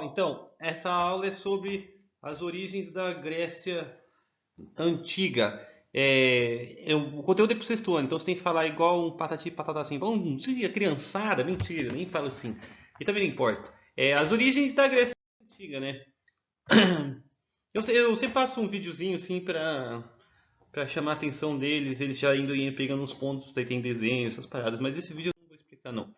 Então, essa aula é sobre as origens da Grécia Antiga. O conteúdo é para o sexto ano, então você tem que falar igual um patati patata assim. Bom dia, criançada. Mentira, nem fala assim. E também não importa. As origens da Grécia Antiga, né? Eu sempre passo um videozinho assim para chamar a atenção deles, eles já indo e pegando uns pontos, daí tem desenho, essas paradas, mas esse vídeo eu não vou explicar não.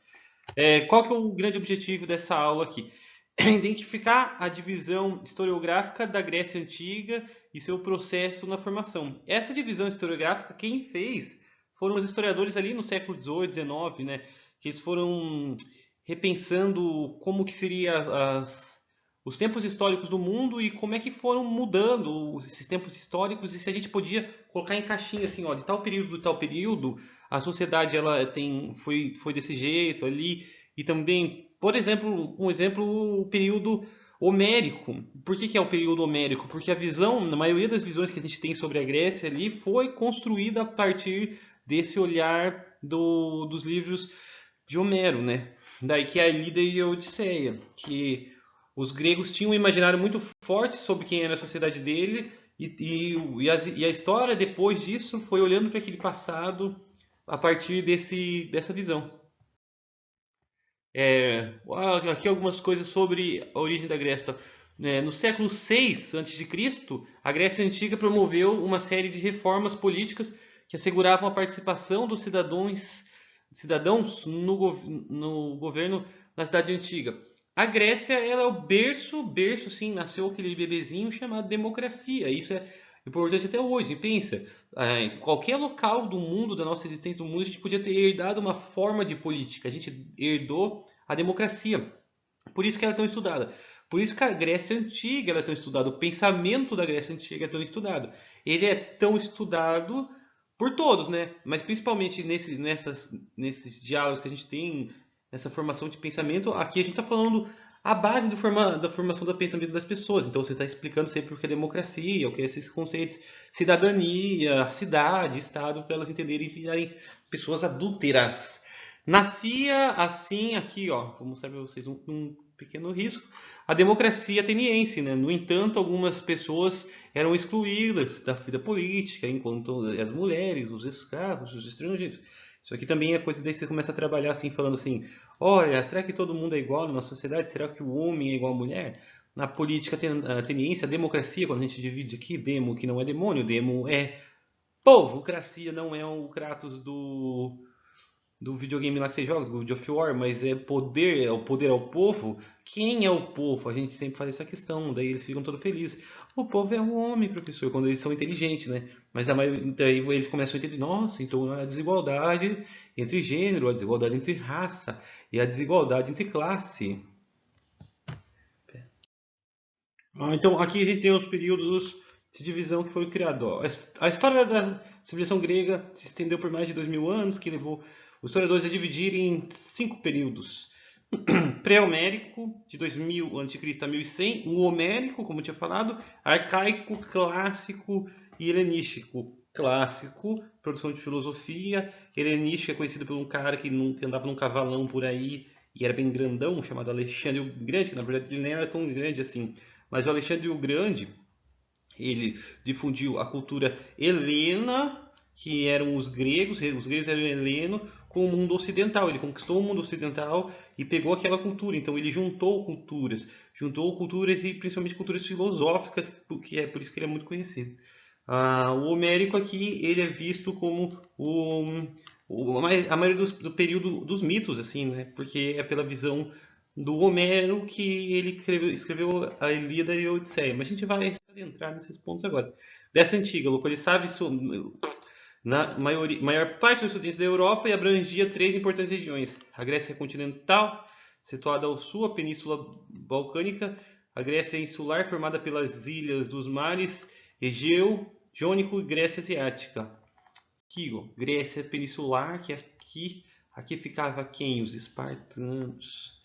Qual que é o grande objetivo dessa aula aqui? Identificar a divisão historiográfica da Grécia Antiga e seu processo na formação. Essa divisão historiográfica, quem fez foram os historiadores ali no século XVIII, XIX, né? Que eles foram repensando como que seria os tempos históricos do mundo e como é que foram mudando esses tempos históricos e se a gente podia colocar em caixinha assim, ó, de tal período, a sociedade foi desse jeito ali e também, por exemplo, o período homérico. Por que é o período homérico? Porque na maioria das visões que a gente tem sobre a Grécia ali foi construída a partir desse olhar dos livros de Homero, né? Daí que é a Ilíada e a Odisseia, que os gregos tinham um imaginário muito forte sobre quem era a sociedade dele e a história depois disso foi olhando para aquele passado a partir dessa visão. Aqui algumas coisas sobre a origem da Grécia. No século VI a.C., a Grécia Antiga promoveu uma série de reformas políticas que asseguravam a participação dos cidadãos no governo da cidade antiga. A Grécia ela é o berço, sim, nasceu aquele bebezinho chamado democracia. Isso é importante até hoje. Pensa, em qualquer local do mundo, da nossa existência do mundo, a gente podia ter herdado uma forma de política. A gente herdou a democracia. Por isso que ela é tão estudada. Por isso que a Grécia Antiga ela é tão estudada. O pensamento da Grécia Antiga é tão estudado. Ele é tão estudado por todos, né? Mas principalmente nesses diálogos que a gente tem, nessa formação de pensamento, aqui a gente está falando a base da formação do pensamento das pessoas. Então você está explicando sempre o que é democracia, o que é esses conceitos, cidadania, cidade, estado, para elas entenderem e virarem pessoas adúlteras. Nascia assim, aqui, ó, vou mostrar para vocês um pequeno risco, a democracia ateniense, né? No entanto, algumas pessoas eram excluídas da vida política, enquanto as mulheres, os escravos, os estrangeiros. Isso aqui também é coisa daí você começa a trabalhar assim, falando assim: olha, será que todo mundo é igual na sociedade? Será que o homem é igual à mulher? Na política ateniense, a democracia, quando a gente divide aqui, demo que não é demônio, demo é povo, cracia não é o Kratos do videogame lá que você joga, do God of War, mas o poder ao povo. Quem é o povo? A gente sempre faz essa questão, daí eles ficam todos felizes. O povo é o homem, professor, quando eles são inteligentes, né? Mas daí eles começam a entender, nossa, então é a desigualdade entre gênero, a desigualdade entre raça e a desigualdade entre classe. Então aqui a gente tem os períodos de divisão que foi criado. Ó. A história da civilização grega se estendeu por mais de 2000 anos, que levou os historiadores a dividirem em 5 períodos. Pré-homérico, de 2000 a.C. a 1100, o homérico, como eu tinha falado, arcaico, clássico e helenístico. Clássico, produção de filosofia, helenístico é conhecido por um cara que andava num cavalão por aí e era bem grandão, chamado Alexandre o Grande, que na verdade ele nem era tão grande assim. Mas o Alexandre o Grande, ele difundiu a cultura helena, que eram os gregos eram heleno, com o mundo ocidental. Ele conquistou o mundo ocidental e pegou aquela cultura. Então ele juntou culturas e principalmente culturas filosóficas, porque é por isso que ele é muito conhecido. O homérico aqui ele é visto como a maioria do período dos mitos, assim, né? Porque é pela visão do Homero que ele escreveu a Ilíada e a Odisseia. Mas a gente vai entrar nesses pontos agora. Dessa antiga, localizava na maior parte dos estudantes da Europa e abrangia 3 importantes regiões. A Grécia continental, situada ao sul, a Península Balcânica, a Grécia insular, formada pelas ilhas dos mares Egeu, Jônico e Grécia Asiática. Aqui, ó, Grécia Peninsular, que aqui ficava quem? Os espartanos.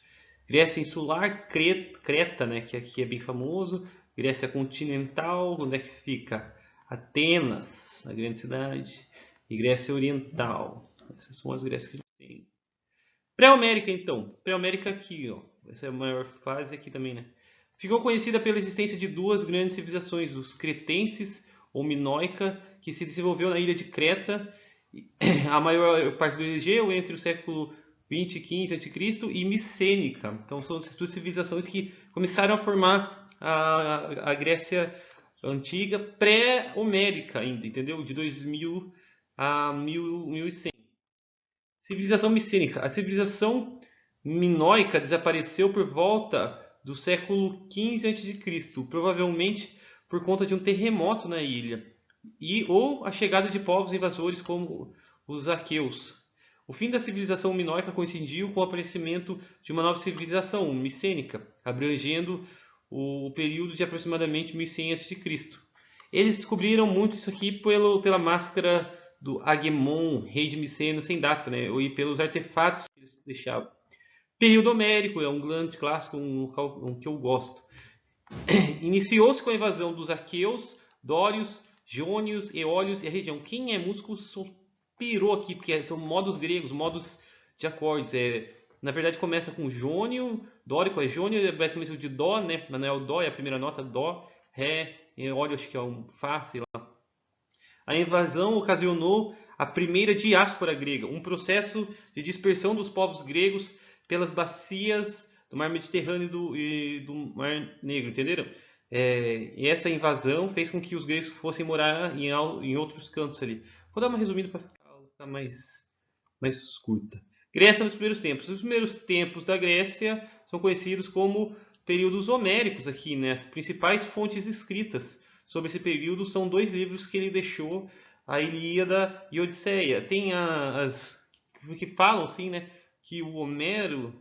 Grécia Insular, Creta, né, que aqui é bem famoso. Grécia Continental, onde é que fica? Atenas, a grande cidade. E Grécia Oriental. Essas são as Grécias que a gente tem. Pré-América, então. Pré-América aqui, ó. essa é a maior fase aqui também, né? Ficou conhecida pela existência de duas grandes civilizações, os cretenses ou minoica, que se desenvolveu na ilha de Creta, a maior parte do Egeu entre o século 20 e 15 a.C. e micênica. Então são essas duas civilizações que começaram a formar a Grécia antiga pré-homérica ainda, entendeu? De 2000 a 1100. Civilização micênica. A civilização minoica desapareceu por volta do século 15 a.C., provavelmente por conta de um terremoto na ilha, ou a chegada de povos invasores como os aqueus. O fim da civilização minoica coincidiu com o aparecimento de uma nova civilização, micênica, abrangendo o período de aproximadamente 1100 a.C. Eles descobriram muito isso aqui pela máscara do Agemon, rei de Micena, sem data, né? E pelos artefatos que eles deixavam. Período homérico é um grande clássico, um que eu gosto. Iniciou-se com a invasão dos aqueus, dórios, jônios, eólios e a região. Quem é músico pirou aqui, porque são modos gregos, modos de acordes. Na verdade começa com jônio, dórico é jônio, é basicamente de dó, né? Mas não é o dó, é a primeira nota, dó, ré, eólio acho que é um fá, sei lá. A invasão ocasionou a primeira diáspora grega, um processo de dispersão dos povos gregos pelas bacias do Mar Mediterrâneo e do Mar Negro, entenderam? E essa invasão fez com que os gregos fossem morar em outros cantos ali. Vou dar uma resumida para ficar mais curta. Grécia nos primeiros tempos. Os primeiros tempos da Grécia são conhecidos como períodos homéricos aqui, né? As principais fontes escritas sobre esse período são dois livros que ele deixou, a Ilíada e a Odisseia. Tem as que falam assim, né, que o Homero,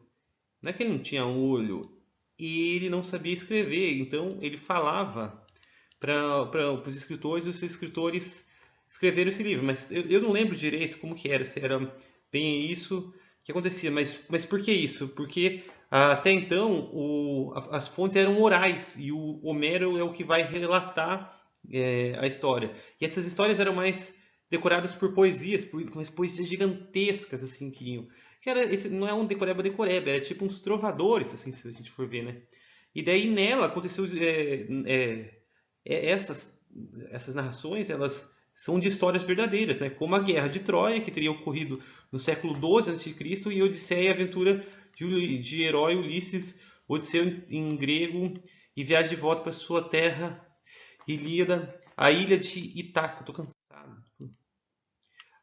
não é que ele não tinha um olho, e ele não sabia escrever, então ele falava para os escritores, e os escritores escreveram esse livro, mas eu não lembro direito como que era, se era bem isso que acontecia, mas por que isso? Porque até então as fontes eram orais e o Homero é o que vai relatar a história. E essas histórias eram mais decoradas por poesias, por umas poesias gigantescas assim que iam. Que era, esse não é um decoreba, era tipo uns trovadores, assim, se a gente for ver, né? E daí nela aconteceu essas narrações, elas são de histórias verdadeiras, né? Como a Guerra de Troia, que teria ocorrido no século 12 a.C., e Odisseia, a aventura de herói Ulisses, Odisseu em grego, e viagem de volta para sua terra, Ilíada, a ilha de Itaca. Tô cansado.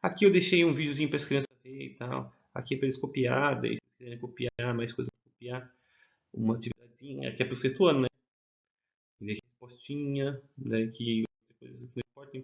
Aqui eu deixei um videozinho para as crianças verem e tal. Aqui é para eles copiar, daí se vocês quiserem copiar, mais coisas para copiar, uma atividadezinha, que é para o sexto ano, né? Ver aqui respostinha, né? Que coisas que não importa,